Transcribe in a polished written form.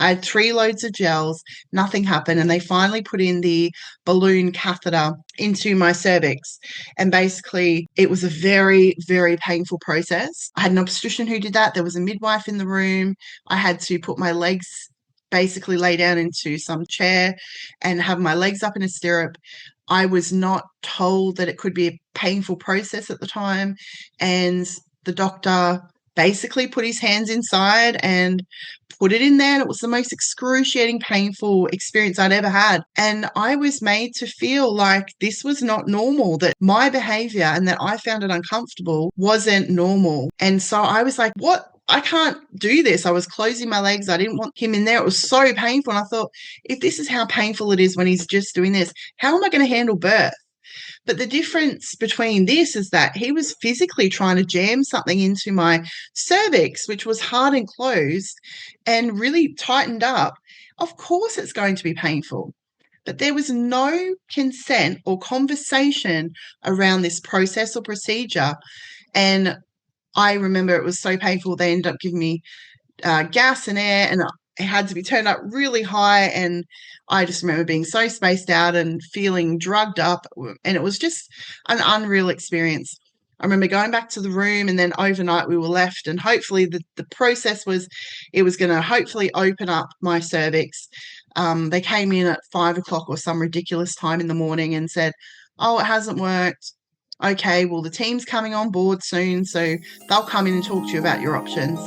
I had 3 loads of gels, nothing happened, and they finally put in the balloon catheter into my cervix. And basically, it was a very, very painful process. I had an obstetrician who did that. There was a midwife in the room. I had to put my legs, basically lay down into some chair and have my legs up in a stirrup. I was not told that it could be a painful process at the time, and the doctor basically put his hands inside and put it in there, and it was the most excruciating, painful experience I'd ever had. And I was made to feel like this was not normal, that my behavior and that I found it uncomfortable wasn't normal. And so I was like, what? I can't do this. I was closing my legs. I didn't want him in there. It was so painful. And I thought, if this is how painful it is when he's just doing this, how am I going to handle birth? But the difference between this is that he was physically trying to jam something into my cervix, which was hard and closed and really tightened up. Of course, it's going to be painful. But there was no consent or conversation around this process or procedure. And I remember it was so painful. They ended up giving me gas and air, and it had to be turned up really high. And I just remember being so spaced out and feeling drugged up. And it was just an unreal experience. I remember going back to the room, and then overnight we were left, and hopefully the process was, it was going to hopefully open up my cervix. They came in at 5 o'clock or some ridiculous time in the morning and said, oh, it hasn't worked. Okay, well, the team's coming on board soon, so they'll come in and talk to you about your options.